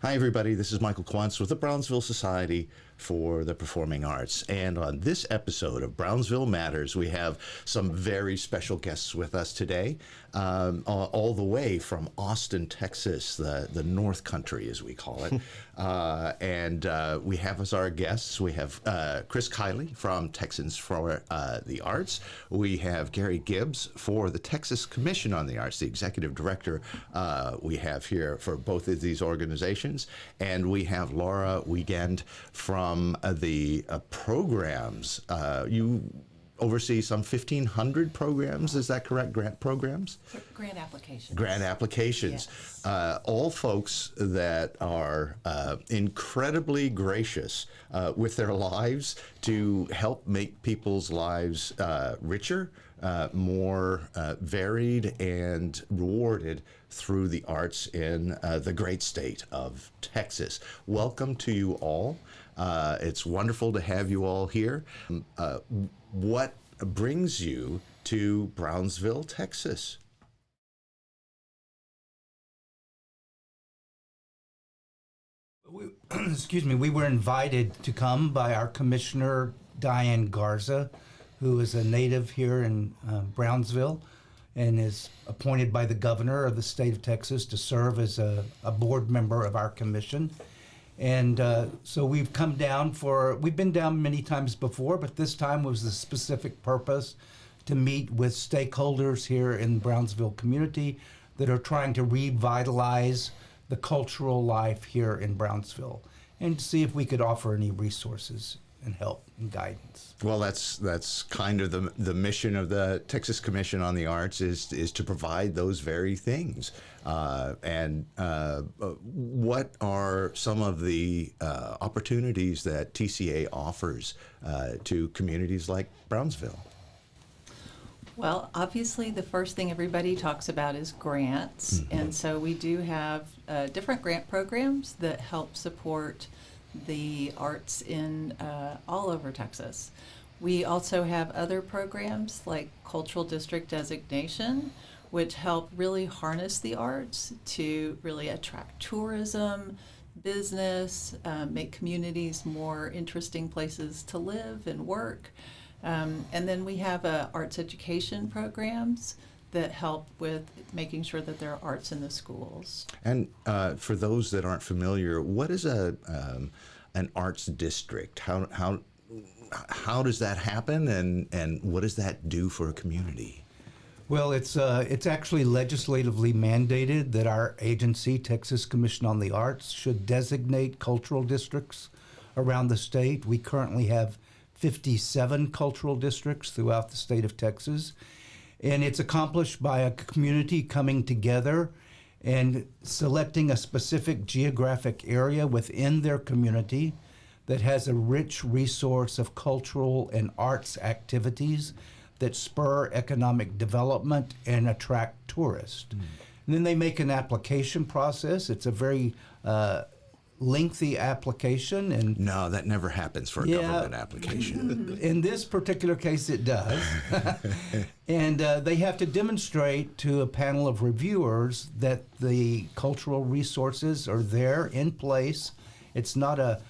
Hi, everybody. This is Michael Quan with the Brownsville Society for the Performing Arts. And on this episode of Brownsville Matters, we have some very special guests with us today, all the way from Austin, Texas, the North Country, as we call it. And we have as our guests, we have Chris Kiley from Texans for the Arts. We have Gary Gibbs for the Texas Commission on the Arts, the executive director we have here for both of these organizations. And we have Laura Wiegand from the programs. You oversee some 1,500 programs, is that correct? Grant programs? Grant applications. Grant applications. Yes. All folks that are incredibly gracious with their lives to help make people's lives richer, more varied, and rewarded through the arts in the great state of Texas. Welcome to you all. It's wonderful to have you all here. What brings you to Brownsville, Texas? We were invited to come by our commissioner, Diane Garza, who is a native here in Brownsville and is appointed by the governor of the state of Texas to serve as a board member of our commission. And so we've come down we've been down many times before, but this time was the specific purpose to meet with stakeholders here in the Brownsville community that are trying to revitalize the cultural life here in Brownsville and see if we could offer any resources and help and guidance. Well, that's kind of the mission of the Texas Commission on the Arts is to provide those very things. What are some of the opportunities that TCA offers to communities like Brownsville? Well, obviously, the first thing everybody talks about is grants. Mm-hmm. And so we do have different grant programs that help support the arts in all over Texas. We also have other programs like Cultural District Designation, which help really harness the arts to really attract tourism, business, make communities more interesting places to live and work. And then we have arts education programs that help with making sure that there are arts in the schools. And for those that aren't familiar, what is an arts district? How does that happen, and what does that do for a community? Well, it's actually legislatively mandated that our agency, Texas Commission on the Arts, should designate cultural districts around the state. We currently have 57 cultural districts throughout the state of Texas. And it's accomplished by a community coming together and selecting a specific geographic area within their community that has a rich resource of cultural and arts activities that spur economic development and attract tourists. Mm. And then they make an application process. It's a very lengthy application. And no, that never happens for a government application. In this particular case, it does. And they have to demonstrate to a panel of reviewers that the cultural resources are there in place. It's not a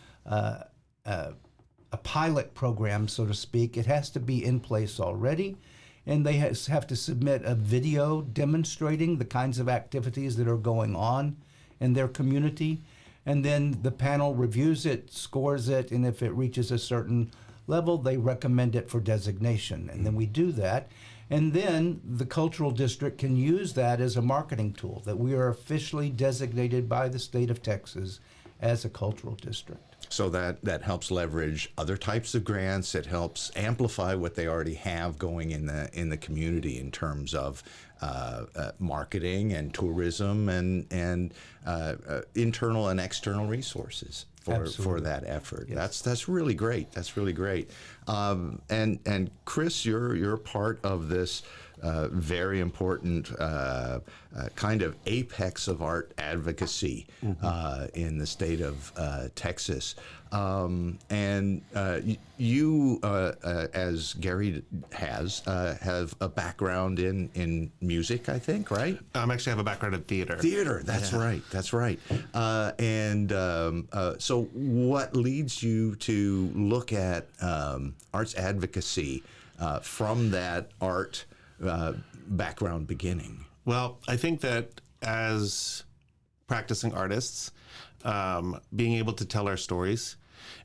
pilot program, so to speak. It has to be in place already. And they have to submit a video demonstrating the kinds of activities that are going on in their community. And then the panel reviews it, scores it, and if it reaches a certain level, they recommend it for designation. And then we do that. And then the cultural district can use that as a marketing tool, that we are officially designated by the state of Texas as a cultural district. So that helps leverage other types of grants. It helps amplify what they already have going in the community in terms of marketing and tourism and internal and external resources for that effort. Yes. That's really great. That's really great. And Chris, you're part of this very important kind of apex of art advocacy in the state of Texas. And you, as Gary has, have a background in music, I think, right? Actually have a background in theater. Theater, that's right, that's right. So what leads you to look at arts advocacy from that art background beginning? Well, I think that as practicing artists, being able to tell our stories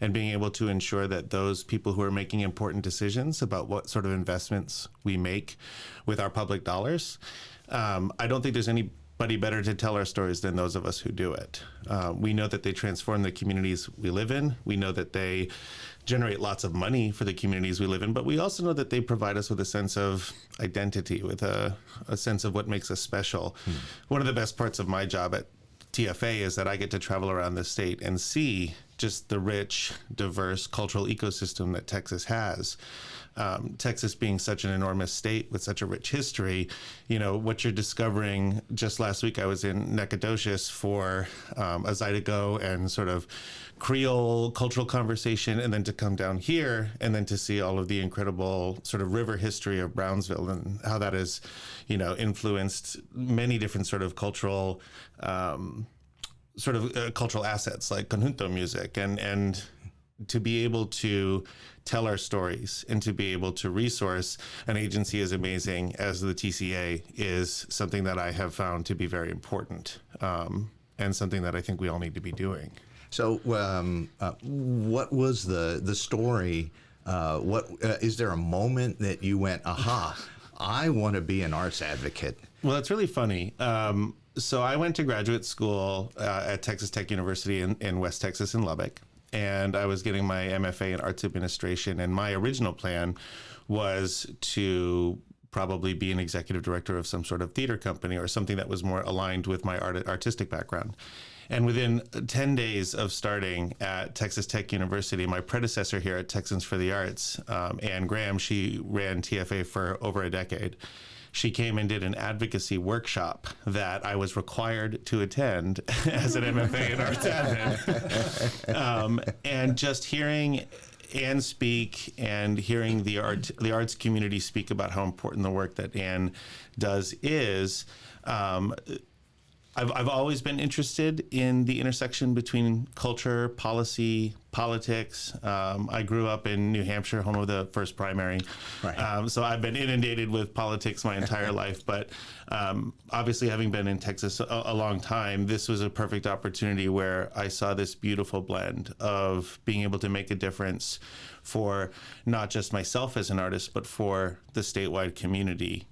and being able to ensure that those people who are making important decisions about what sort of investments we make with our public dollars, I don't think there's anybody better to tell our stories than those of us who do it. We know that they transform the communities we live in. We know that they generate lots of money for the communities we live in, but we also know that they provide us with a sense of identity, with a sense of what makes us special. One of the best parts of my job at TFA is that I get to travel around the state and see just the rich, diverse cultural ecosystem that Texas has. Texas being such an enormous state with such a rich history, what you're discovering. Just last week I was in Nacogdoches for a Zydeco and sort of Creole cultural conversation, and then to come down here and then to see all of the incredible sort of river history of Brownsville and how that has, influenced many different sort of cultural cultural assets like conjunto music, and to be able to tell our stories and to be able to resource an agency as amazing as the TCA is something that I have found to be very important, and something that I think we all need to be doing. So what was the story? Is there a moment that you went, aha, I want to be an arts advocate? Well, it's really funny. So I went to graduate school at Texas Tech University in West Texas in Lubbock, and I was getting my MFA in arts administration, and my original plan was to probably be an executive director of some sort of theater company or something that was more aligned with my artistic background. And within 10 days of starting at Texas Tech University, my predecessor here at Texans for the Arts, Ann Graham, she ran TFA for over a decade. She came and did an advocacy workshop that I was required to attend as an MFA in arts admin. And just hearing Ann speak and hearing the arts community speak about how important the work that Ann does is, I've always been interested in the intersection between culture, policy, politics. I grew up in New Hampshire, home of the first primary. Right. So I've been inundated with politics my entire life. But obviously, having been in Texas a long time, this was a perfect opportunity where I saw this beautiful blend of being able to make a difference for not just myself as an artist, but for the statewide community.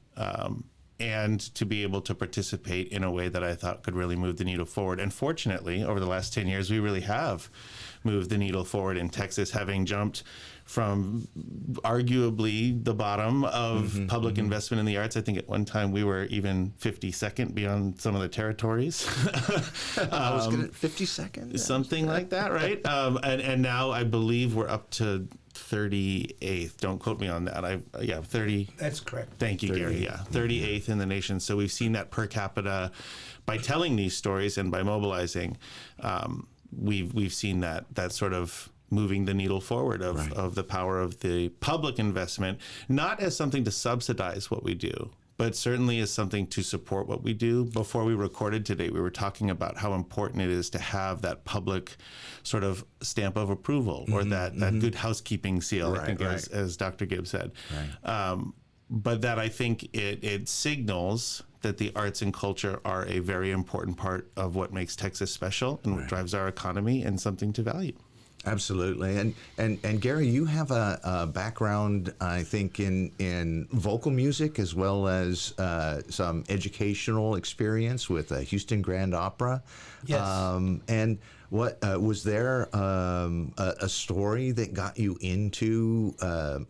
And to be able to participate in a way that I thought could really move the needle forward. And fortunately, over the last 10 years, we really have moved the needle forward in Texas, having jumped from arguably the bottom of public investment in the arts. I think at one time we were even 52nd beyond some of the territories. I was going to 52nd? Something like that, right? And now I believe we're up to 38th. Don't quote me on that. 30. That's correct. Thank you, Gary. Yeah, 38th in the nation. So we've seen that per capita by telling these stories and by mobilizing. We've seen that sort of moving the needle forward of the power of the public investment, not as something to subsidize what we do, but certainly as something to support what we do. Before we recorded today, we were talking about how important it is to have that public sort of stamp of approval or that good housekeeping seal, I think, as Dr. Gibbs said. Right. But that I think it signals that the arts and culture are a very important part of what makes Texas special and what drives our economy and something to value. Absolutely. And Gary, you have a background, I think, in vocal music as well as some educational experience with Houston Grand Opera. Yes. And what was there a story that got you into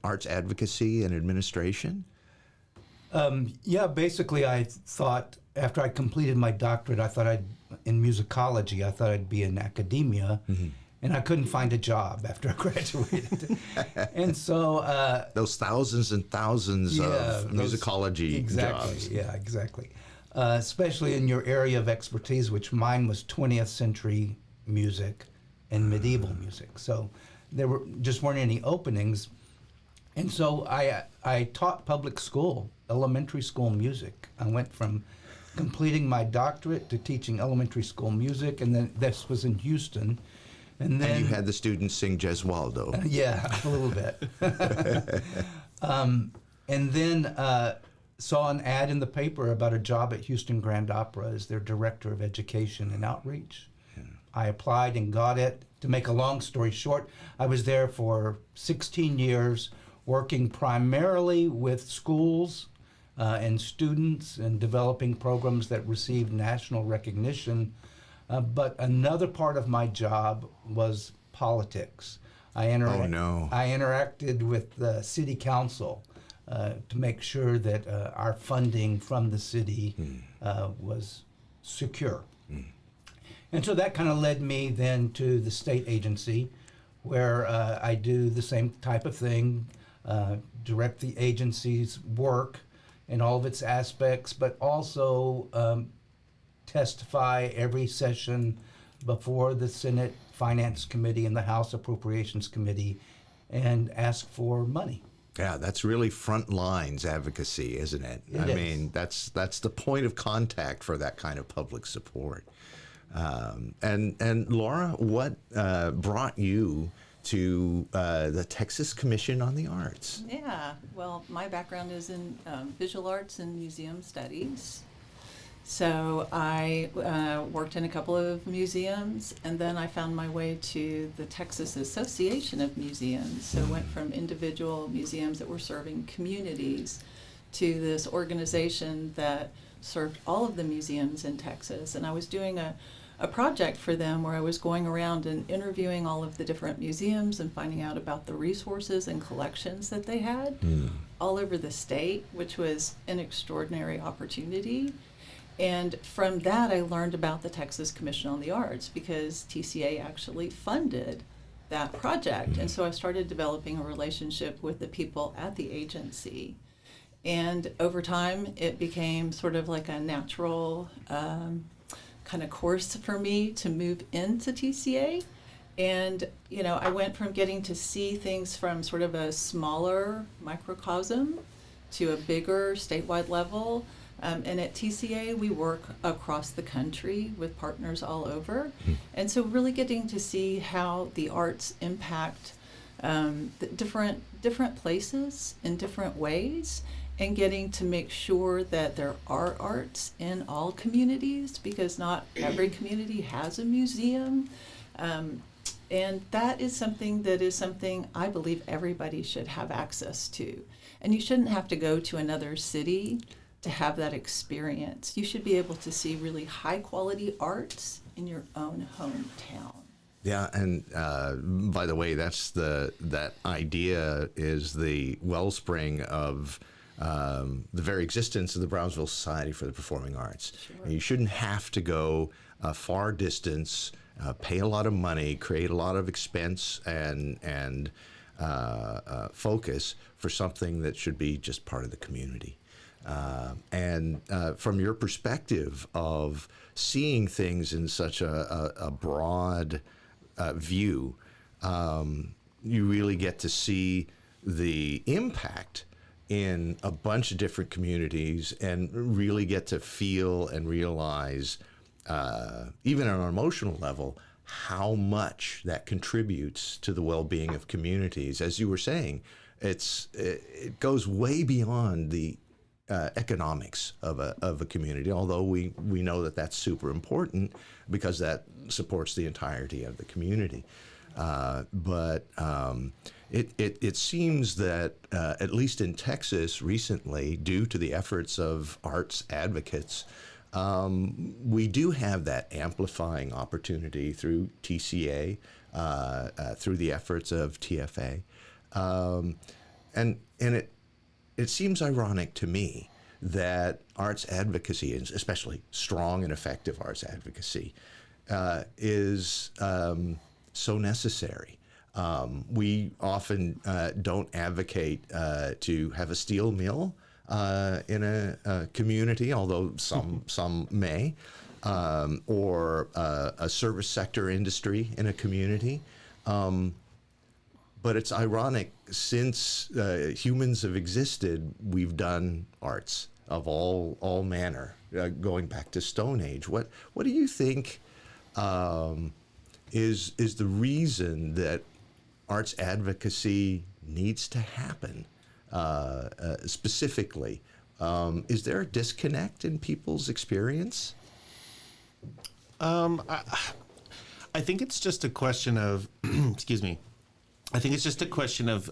arts advocacy and administration? Basically I thought after I completed my doctorate, in musicology, I thought I'd be in academia. and I couldn't find a job after I graduated. And so those thousands and thousands of musicology jobs. Yeah, exactly. Especially in your area of expertise, which mine was 20th century music and medieval music. So there weren't any openings. And so I taught public school, elementary school music. I went from completing my doctorate to teaching elementary school music, and then this was in Houston. And then you had the students sing Gesualdo. Yeah, a little bit. And then saw an ad in the paper about a job at Houston Grand Opera as their director of education and outreach. Yeah. I applied and got it. To make a long story short, I was there for 16 years, working primarily with schools and students and developing programs that received national recognition. But another part of my job was politics. I interacted with the city council to make sure that our funding from the city was secure. And so that kind of led me then to the state agency, where I do the same type of thing, direct the agency's work in all of its aspects, but also testify every session before the Senate Finance Committee and the House Appropriations Committee and ask for money. Yeah, that's really front lines advocacy, isn't it? I mean, that's the point of contact for that kind of public support. And Laura, what brought you to the Texas Commission on the Arts? Yeah, well, my background is in visual arts and museum studies. So I worked in a couple of museums, and then I found my way to the Texas Association of Museums. So went from individual museums that were serving communities to this organization that served all of the museums in Texas. And I was doing a project for them where I was going around and interviewing all of the different museums and finding out about the resources and collections that they had all over the state, which was an extraordinary opportunity. And from that, I learned about the Texas Commission on the Arts because TCA actually funded that project. And so I started developing a relationship with the people at the agency. And over time, it became sort of like a natural kind of course for me to move into TCA. And, you know, I went from getting to see things from sort of a smaller microcosm to a bigger statewide level. And at TCA, we work across the country with partners all over. And so really getting to see how the arts impact the different places in different ways, and getting to make sure that there are arts in all communities, because not every community has a museum. And that is something I believe everybody should have access to. And you shouldn't have to go to another city to have that experience. You should be able to see really high quality arts in your own hometown. Yeah, and by the way, that idea is the wellspring of the very existence of the Brownsville Society for the Performing Arts. Sure. You shouldn't have to go a far distance, pay a lot of money, create a lot of expense and focus for something that should be just part of the community. And from your perspective of seeing things in such a broad view, you really get to see the impact in a bunch of different communities and really get to feel and realize, even on an emotional level, how much that contributes to the well-being of communities. As you were saying, it goes way beyond the economics of a community, although we know that that's super important because that supports the entirety of the community. But it seems that, at least in Texas recently, due to the efforts of arts advocates, we do have that amplifying opportunity through TCA, through the efforts of TFA. And it seems ironic to me that arts advocacy, especially strong and effective arts advocacy, is so necessary. We often don't advocate to have a steel mill in a community, although some may, or a service sector industry in a community. But it's ironic, since humans have existed, we've done arts of all manner, going back to Stone Age. What do you think is the reason that arts advocacy needs to happen specifically? Is there a disconnect in people's experience? I think it's just a question of, excuse me. I think it's just a question of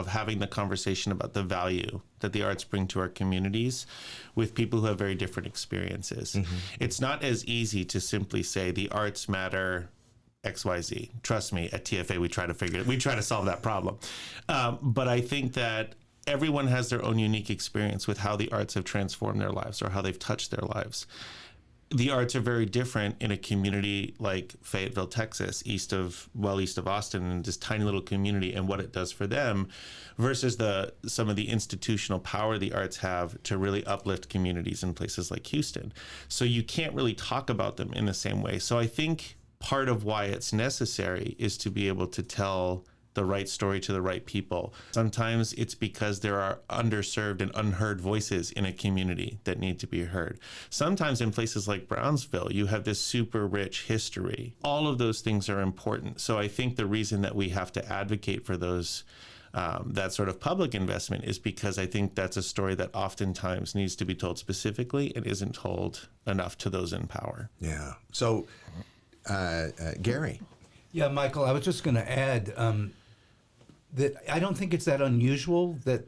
having the conversation about the value that the arts bring to our communities with people who have very different experiences. Mm-hmm. It's not as easy to simply say the arts matter XYZ. Trust me, at TFA we try to solve that problem. But I think that everyone has their own unique experience with how the arts have transformed their lives or how they've touched their lives. The arts are very different in a community like Fayetteville, Texas, east of Austin, and this tiny little community, and what it does for them versus some of the institutional power the arts have to really uplift communities in places like Houston. So you can't really talk about them in the same way. So I think part of why it's necessary is to be able to tell the right story to the right people. Sometimes it's because there are underserved and unheard voices in a community that need to be heard. Sometimes in places like Brownsville, you have this super rich history. All of those things are important. So I think the reason that we have to advocate for those, that sort of public investment, is because I think that's a story that oftentimes needs to be told specifically and isn't told enough to those in power. Yeah. So, Gary. Yeah, Michael, I was just going to add that I don't think it's that unusual that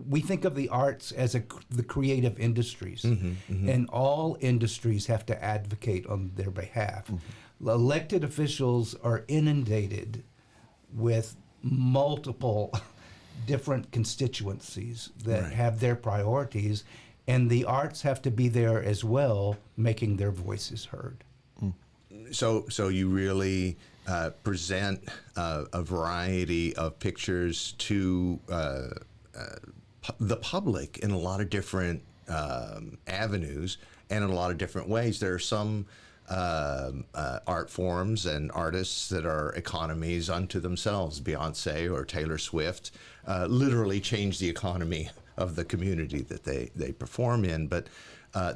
we think of the arts as the creative industries, and all industries have to advocate on their behalf. Mm-hmm. Elected officials are inundated with multiple different constituencies that have their priorities, and the arts have to be there as well, making their voices heard. So you really present a variety of pictures to the public in a lot of different avenues and in a lot of different ways. There are some art forms and artists that are economies unto themselves. Beyonce or Taylor Swift literally change the economy of the community that they perform in. But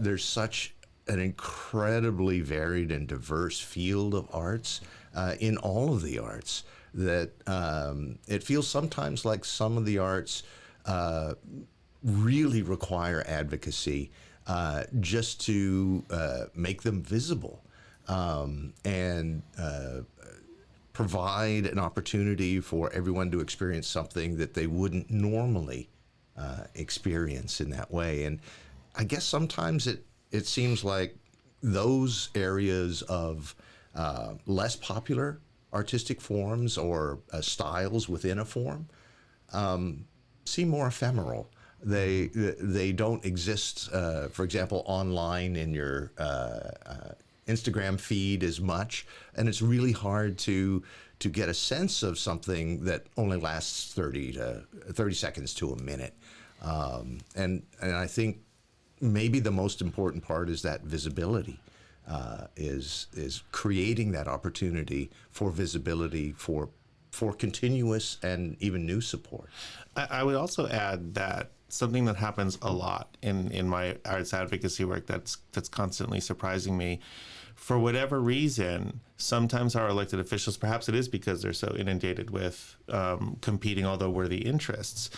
there's such an incredibly varied and diverse field of arts in all of the arts that it feels sometimes like some of the arts really require advocacy just to make them visible and provide an opportunity for everyone to experience something that they wouldn't normally experience in that way. And I guess sometimes it seems like those areas of less popular artistic forms or styles within a form seem more ephemeral. They don't exist, for example, online in your Instagram feed as much, and it's really hard to get a sense of something that only lasts 30 seconds to a minute. And I think maybe the most important part is that visibility, is creating that opportunity for visibility for continuous and even new support. I would also add that something that happens a lot in my arts advocacy work that's constantly surprising me. For whatever reason, sometimes our elected officials, perhaps it is because they're so inundated with competing, although worthy interests,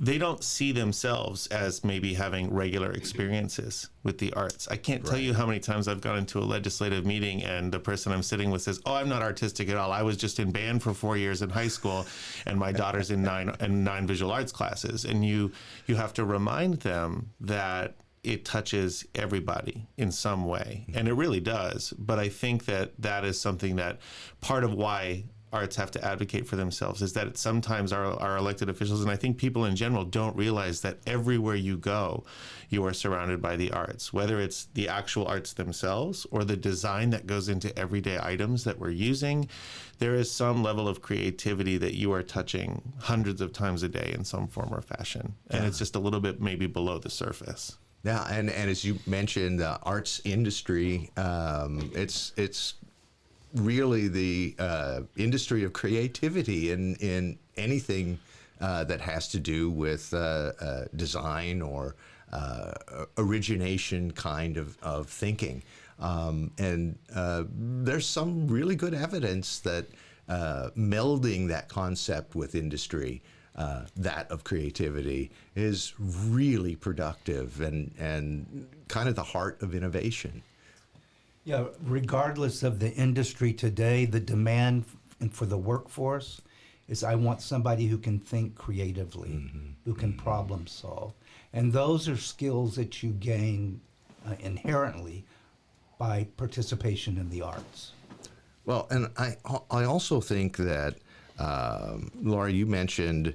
they don't see themselves as maybe having regular experiences with the arts. I can't tell you how many times I've gone into a legislative meeting and the person I'm sitting with says, "Oh, I'm not artistic at all. I was just in band for 4 years in high school, and my daughter's in nine visual arts classes." And you have to remind them that it touches everybody in some way, and it really does. But I think that is something that part of why arts have to advocate for themselves is that sometimes our elected officials, and I think people in general, don't realize that everywhere you go, you are surrounded by the arts, whether it's the actual arts themselves or the design that goes into everyday items that we're using. There is some level of creativity that you are touching hundreds of times a day in some form or fashion. And it's just a little bit maybe below the surface. Yeah, and as you mentioned, the arts industry, it's really the industry of creativity in anything that has to do with design or origination kind of thinking. And there's some really good evidence that melding that concept with industry, that of creativity, is really productive and kind of the heart of innovation. Yeah, regardless of the industry today, the demand for the workforce is I want somebody who can think creatively, who can problem solve. And those are skills that you gain inherently by participation in the arts. Well, and I also think that, Laura, you mentioned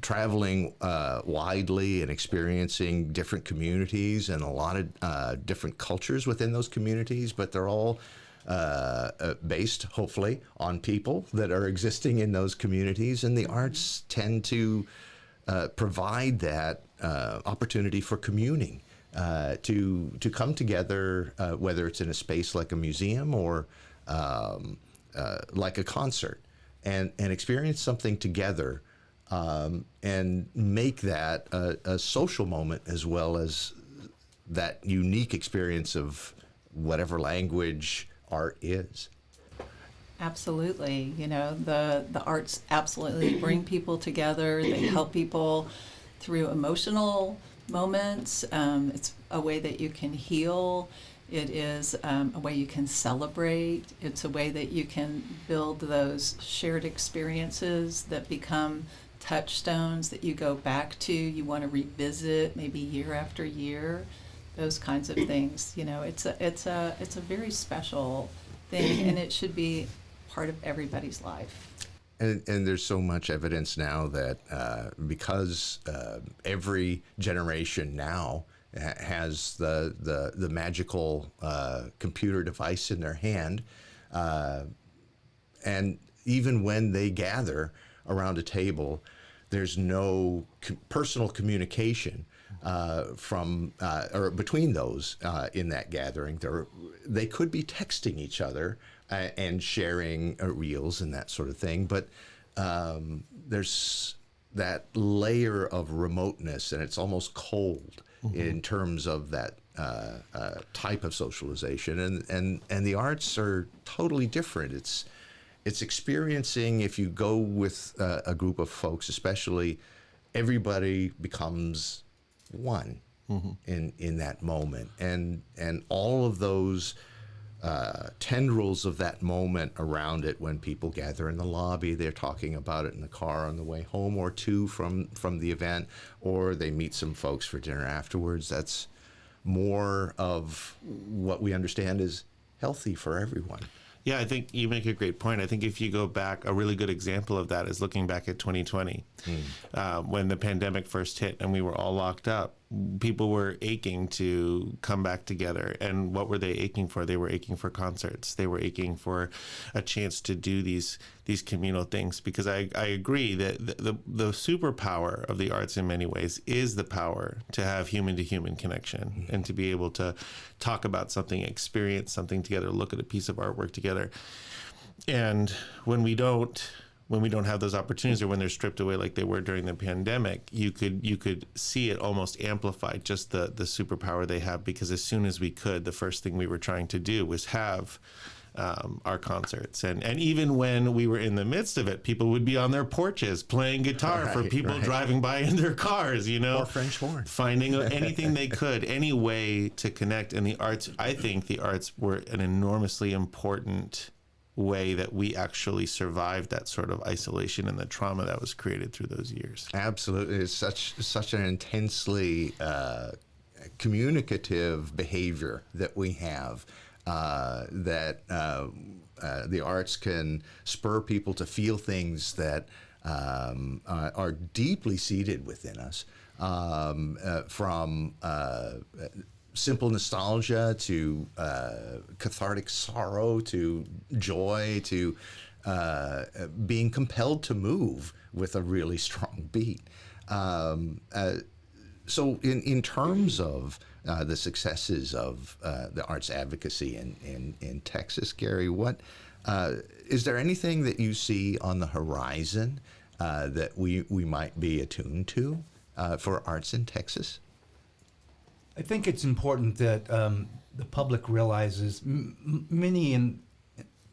traveling widely and experiencing different communities and a lot of different cultures within those communities, but they're all based, hopefully, on people that are existing in those communities, and the arts tend to provide that opportunity for communing, to come together, whether it's in a space like a museum or like a concert, and experience something together. And make that a social moment as well as that unique experience of whatever language art is. Absolutely. You know, the arts absolutely bring people together. They help people through emotional moments. It's a way that you can heal. It is a way you can celebrate. It's a way that you can build those shared experiences that become touchstones that you go back to, you want to revisit maybe year after year, those kinds of things. You know, it's a very special thing, and it should be part of everybody's life. And there's so much evidence now that because every generation now has the magical computer device in their hand, and even when they gather around a table, there's no personal communication from or between those in that gathering. They could be texting each other and sharing reels and that sort of thing, but there's that layer of remoteness, and it's almost cold in terms of that type of socialization. And the arts are totally different. It's experiencing, if you go with a group of folks, especially, everybody becomes one in that moment. And all of those tendrils of that moment around it, when people gather in the lobby, they're talking about it in the car on the way home or two from the event, or they meet some folks for dinner afterwards. That's more of what we understand is healthy for everyone. Yeah, I think you make a great point. I think if you go back, a really good example of that is looking back at 2020, when the pandemic first hit and we were all locked up. People were aching to come back together. And what were they aching for? They were aching for concerts. They were aching for a chance to do these communal things. Because I agree that the superpower of the arts in many ways is the power to have human-to-human connection and to be able to talk about something, experience something together, look at a piece of artwork together. And when we don't have those opportunities, or when they're stripped away like they were during the pandemic, you could see it almost amplified, just the superpower they have. Because as soon as we could, the first thing we were trying to do was have our concerts. And even when we were in the midst of it, people would be on their porches playing guitar for people driving by in their cars, you know. Or French horn. Finding anything they could, any way to connect. And the arts, I think the arts were an enormously important way that we actually survived that sort of isolation and the trauma that was created through those years. Absolutely. It's such an intensely communicative behavior that we have. that the arts can spur people to feel things that are deeply seated within us, from simple nostalgia to cathartic sorrow to joy to being compelled to move with a really strong beat. So in terms of the successes of the arts advocacy in Texas, Gary, what is there anything that you see on the horizon that we might be attuned to for arts in Texas? I think it's important that the public realizes, many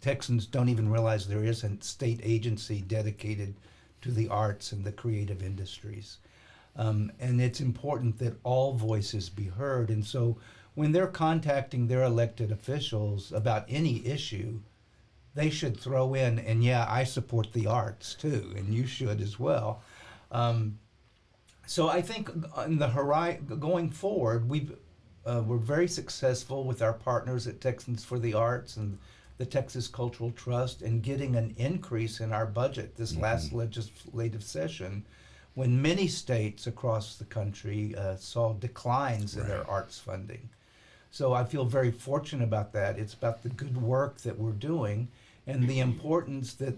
Texans don't even realize there is a state agency dedicated to the arts and the creative industries. And it's important that all voices be heard. And so when they're contacting their elected officials about any issue, they should throw in, and yeah, I support the arts too, and you should as well. So I think on the going forward, we're very successful with our partners at Texans for the Arts and the Texas Cultural Trust in getting an increase in our budget this last legislative session, when many states across the country saw declines in their arts funding. So I feel very fortunate about that. It's about the good work that we're doing and the importance that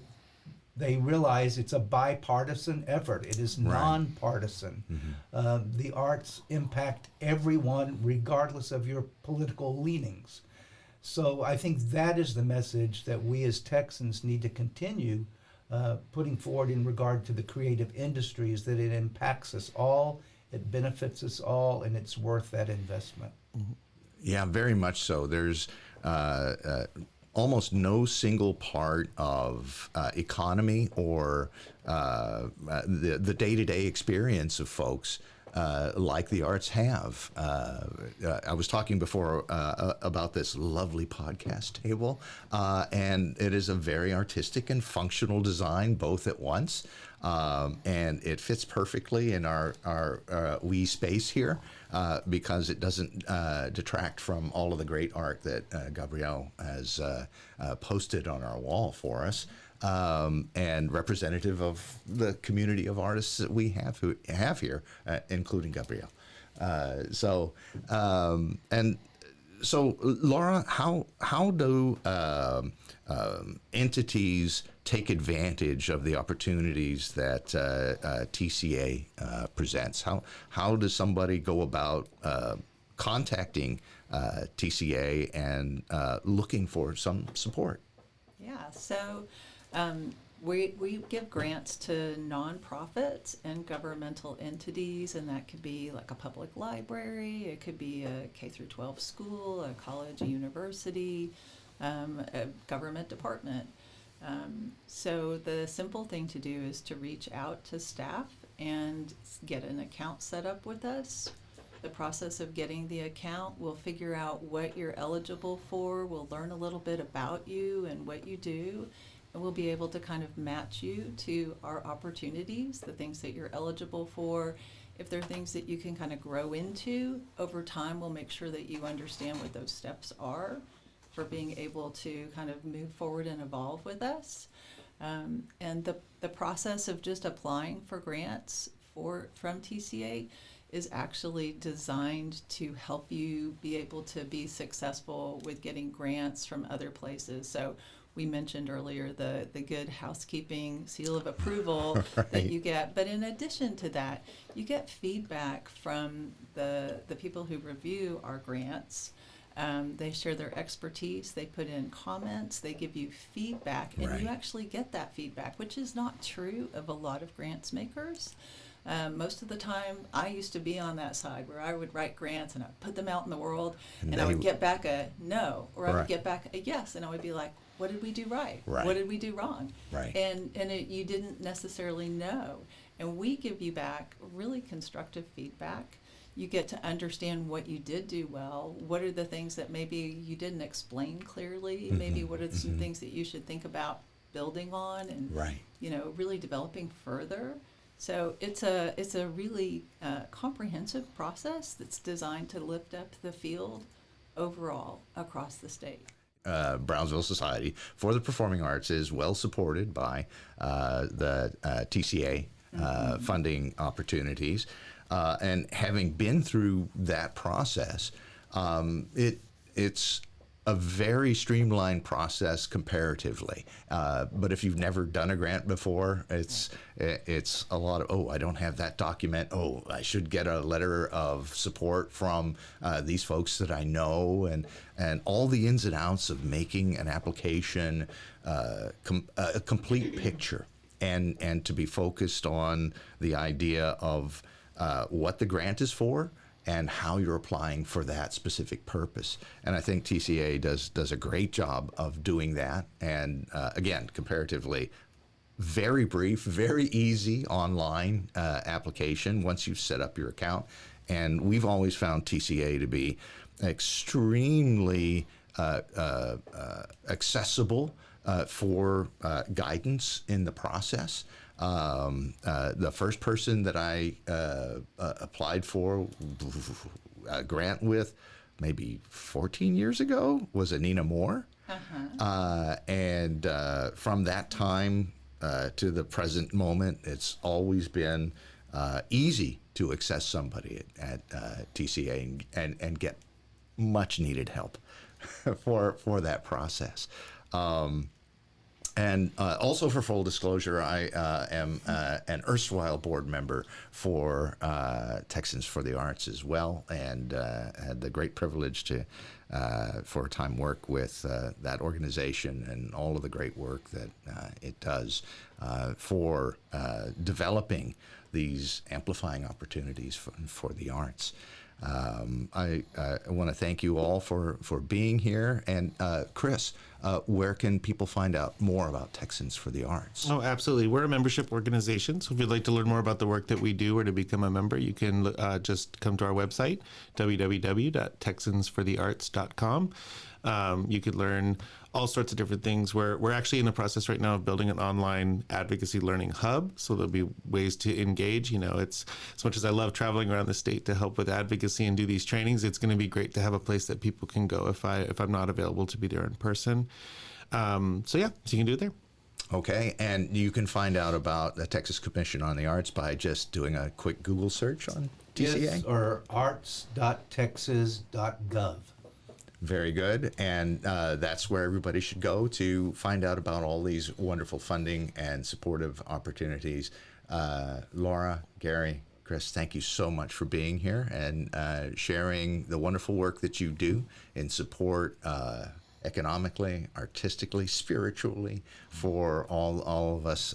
they realize it's a bipartisan effort. It is nonpartisan. The arts impact everyone regardless of your political leanings. So I think that is the message that we as Texans need to continue putting forward in regard to the creative industries, that it impacts us all, it benefits us all, and it's worth that investment. Yeah, very much so. There's almost no single part of economy or the day-to-day experience of folks like the arts have. I was talking before about this lovely podcast table, and it is a very artistic and functional design both at once, and it fits perfectly in our wee space here because it doesn't detract from all of the great art that Gabrielle has posted on our wall for us. And representative of the community of artists that we have here, including Gabrielle. So Laura, how do entities take advantage of the opportunities that TCA presents? How does somebody go about contacting TCA and looking for some support? Yeah, so we give grants to nonprofits and governmental entities, and that could be like a public library, it could be a K through 12 school, a college, a university, a government department. So the simple thing to do is to reach out to staff and get an account set up with us. The process of getting the account, we'll figure out what you're eligible for, we'll learn a little bit about you and what you do, and we'll be able to kind of match you to our opportunities, the things that you're eligible for. If there are things that you can kind of grow into over time, we'll make sure that you understand what those steps are for being able to kind of move forward and evolve with us. And the process of just applying for grants from TCA is actually designed to help you be able to be successful with getting grants from other places. So we mentioned earlier the good housekeeping seal of approval that you get. But in addition to that, you get feedback from the people who review our grants. They share their expertise, they put in comments, they give you feedback, and you actually get that feedback, which is not true of a lot of grants makers. Most of the time, I used to be on that side where I would write grants and I'd put them out in the world, and I would get back a no, or I would get back a yes, and I would be like, what did we do right? What did we do wrong? And you didn't necessarily know. And we give you back really constructive feedback. You get to understand what you did do well. What are the things that maybe you didn't explain clearly? Maybe what are some things that you should think about building on and really developing further. So it's a really comprehensive process that's designed to lift up the field overall across the state. Brownsville Society for the Performing Arts is well supported by the TCA funding opportunities. And having been through that process, it's a very streamlined process comparatively. But if you've never done a grant before, it's a lot of, oh, I don't have that document. Oh, I should get a letter of support from these folks that I know, and all the ins and outs of making an application a complete picture, and to be focused on the idea of what the grant is for and how you're applying for that specific purpose. And I think TCA does a great job of doing that. And again, comparatively, very brief, very easy online application once you've set up your account. And we've always found TCA to be extremely accessible for guidance in the process. The first person that I applied for a grant with maybe 14 years ago was Anina Moore. And from that time to the present moment, it's always been easy to access somebody at TCA and get much needed help for that process. And also, for full disclosure, I am an erstwhile board member for Texans for the Arts as well, and had the great privilege to, for a time, work with that organization and all of the great work that it does for developing these amplifying opportunities for the arts. I want to thank you all for being here. And Chris, where can people find out more about Texans for the Arts? Oh, absolutely. We're a membership organization. So if you'd like to learn more about the work that we do or to become a member, you can just come to our website, www.texansforthearts.com. You could learn all sorts of different things. We're actually in the process right now of building an online advocacy learning hub. So there'll be ways to engage. You know, it's as much as I love traveling around the state to help with advocacy and do these trainings, it's going to be great to have a place that people can go if I'm not available to be there in person. So you can do it there. Okay, and you can find out about the Texas Commission on the Arts by just doing a quick Google search on TCA? Yes, or arts.texas.gov. Very good. And that's where everybody should go to find out about all these wonderful funding and supportive opportunities. Laura, Gary, Chris, thank you so much for being here and sharing the wonderful work that you do in support economically, artistically, spiritually for all of us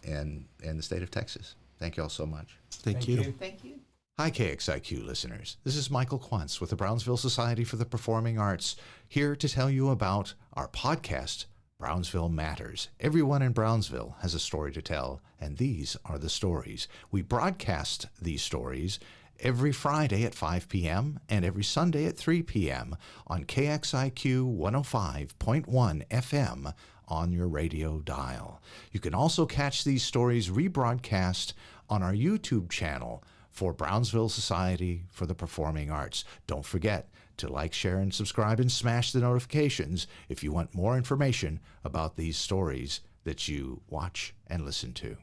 in the state of Texas. Thank you all so much. Thank you. Thank you. Hi, KXIQ listeners. This is Michael Quan with the Brownsville Society for the Performing Arts, here to tell you about our podcast, Brownsville Matters. Everyone in Brownsville has a story to tell, and these are the stories. We broadcast these stories every Friday at 5 p.m. and every Sunday at 3 p.m. on KXIQ 105.1 FM on your radio dial. You can also catch these stories rebroadcast on our YouTube channel for Brownsville Society for the Performing Arts. Don't forget to like, share, and subscribe, and smash the notifications if you want more information about these stories that you watch and listen to.